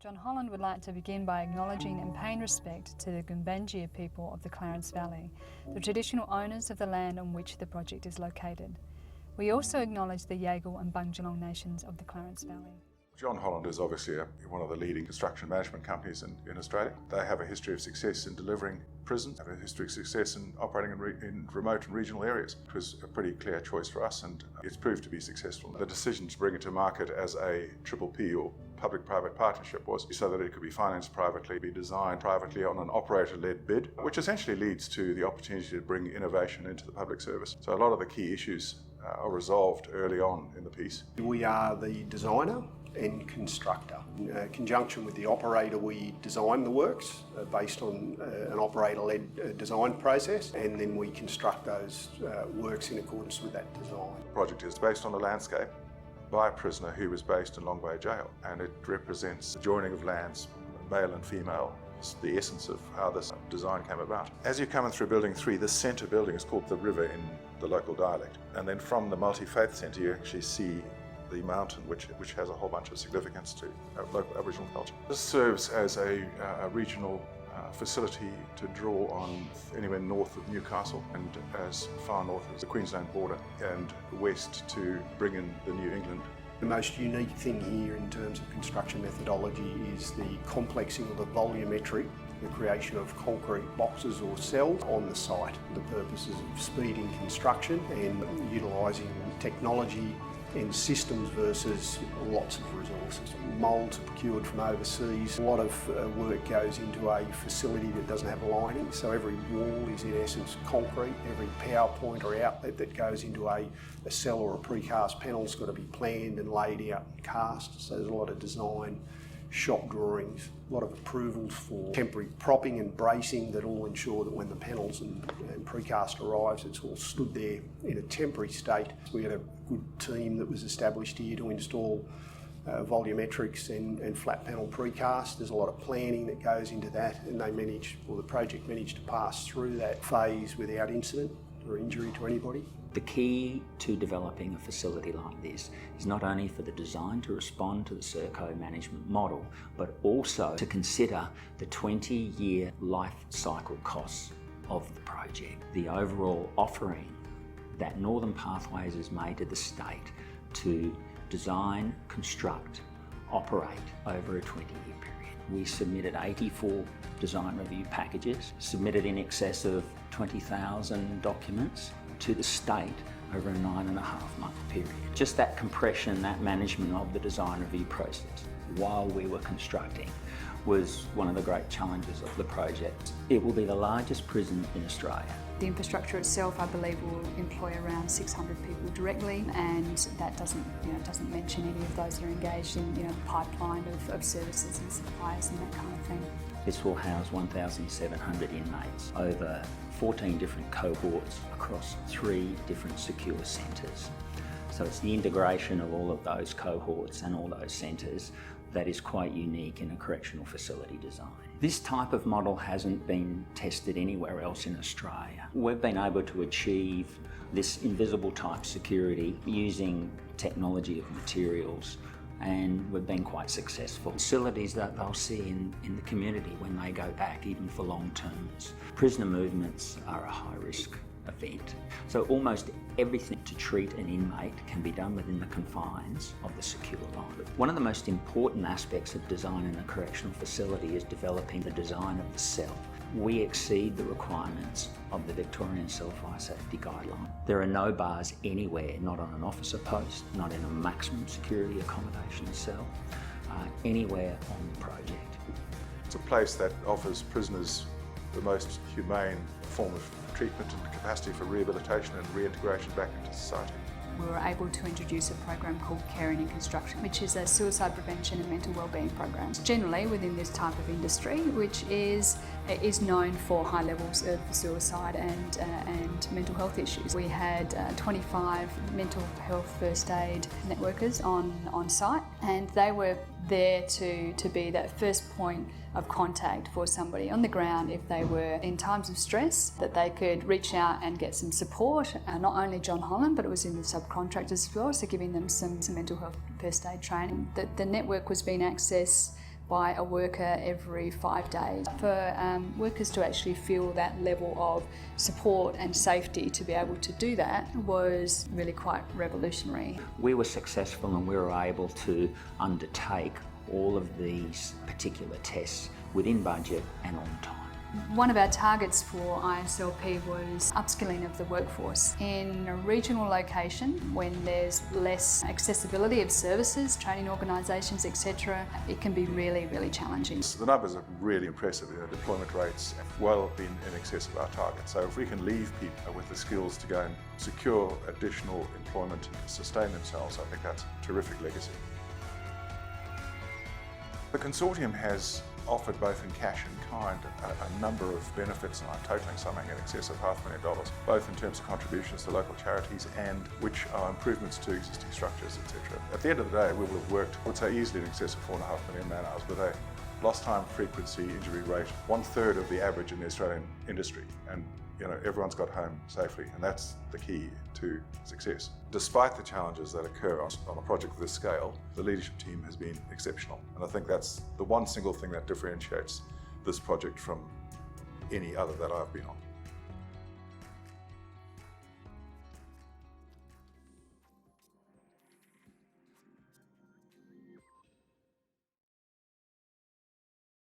John Holland would like to begin by acknowledging and paying respect to the Gumbaynggirr people of the Clarence Valley, the traditional owners of the land on which the project is located. We also acknowledge the Yagal and Bundjalung nations of the Clarence Valley. John Holland is obviously one of the leading construction management companies in Australia. They have a history of success in delivering prisons, have a history of success in operating in remote and regional areas. It was a pretty clear choice for us, and it's proved to be successful. The decision to bring it to market as a PPP or public-private partnership was so that it could be financed privately, be designed privately on an operator-led bid, which essentially leads to the opportunity to bring innovation into the public service. So a lot of the key issues are resolved early on in the piece. We are the designer and constructor. In conjunction with the operator, we design the works based on an operator-led design process, and then we construct those works in accordance with that design. The project is based on a landscape by a prisoner who was based in Long Bay Jail, and it represents the joining of lands, male and female. It's the essence of how this design came about. As you're coming through Building 3, the centre building is called the River in the local dialect, and then from the multi-faith centre you actually see the mountain, which has a whole bunch of significance to local Aboriginal culture. This serves as a regional facility to draw on anywhere north of Newcastle and as far north as the Queensland border, and west to bring in the New England. The most unique thing here in terms of construction methodology is the complexing of the volumetric, the creation of concrete boxes or cells on the site. The purposes of speeding construction and utilising technology and systems versus lots of resources. Moulds are procured from overseas. A lot of work goes into a facility that doesn't have lining, so every wall is in essence concrete. Every power point or outlet that goes into a cell or a precast panel's got to be planned and laid out and cast, so there's a lot of design, shop drawings, a lot of approvals for temporary propping and bracing that all ensure that when the panels and precast arrives, it's all stood there in a temporary state. We had a good team that was established here to install volumetrics and flat panel precast. There's a lot of planning that goes into that, and the project managed to pass through that phase without incident or injury to anybody. The key to developing a facility like this is not only for the design to respond to the Serco management model, but also to consider the 20-year life cycle costs of the project. The overall offering that Northern Pathways has made to the state to design, construct, operate over a 20-year period. We submitted 84 design review packages, submitted in excess of 20,000 documents to the state over a 9.5-month period. Just that compression, that management of the design review process while we were constructing was one of the great challenges of the project. It will be the largest prison in Australia. The infrastructure itself, I believe, will employ around 600 people directly, and that doesn't mention any of those that are engaged in the pipeline of services and suppliers and that kind of thing. This will house 1,700 inmates over 14 different cohorts across 3 different secure centres. So it's the integration of all of those cohorts and all those centres that is quite unique in a correctional facility design. This type of model hasn't been tested anywhere else in Australia. We've been able to achieve this invisible type security using technology of materials, and we've been quite successful. Facilities that they'll see in the community when they go back, even for long terms. Prisoner movements are a high risk event. So almost everything to treat an inmate can be done within the confines of the secure line. One of the most important aspects of design in a correctional facility is developing the design of the cell. We exceed the requirements of the Victorian Cell Fire Safety Guideline. There are no bars anywhere, not on an officer post, not in a maximum security accommodation cell, anywhere on the project. It's a place that offers prisoners the most humane form of treatment and capacity for rehabilitation and reintegration back into society. We were able to introduce a program called Caring in Construction, which is a suicide prevention and mental wellbeing program. Generally within this type of industry, which is known for high levels of suicide and mental health issues. We had 25 mental health first aid networkers on site, and they were there to be that first point of contact for somebody on the ground if they were in times of stress, that they could reach out and get some support. Not only John Holland, but it was in the subcontractors as well, so giving them some mental health first aid training. The network was being accessed by a worker every 5 days. For workers to actually feel that level of support and safety to be able to do that was really quite revolutionary. We were successful and we were able to undertake all of these particular tests within budget and on time. One of our targets for ISLP was upskilling of the workforce. In a regional location, when there's less accessibility of services, training organisations, etc., it can be really, really challenging. The numbers are really impressive. Deployment rates have well been in excess of our target. So if we can leave people with the skills to go and secure additional employment and sustain themselves, I think that's a terrific legacy. The consortium has offered both in cash and kind a number of benefits, and I'm totaling something in excess of $500,000, both in terms of contributions to local charities and which are improvements to existing structures, etc. At the end of the day, we will have worked, I would say, easily in excess of 4.5 million man hours with a lost time frequency injury rate 1/3 of the average in the Australian industry. And everyone's got home safely, and that's the key to success. Despite the challenges that occur on a project of this scale, the leadership team has been exceptional. And I think that's the one single thing that differentiates this project from any other that I've been on.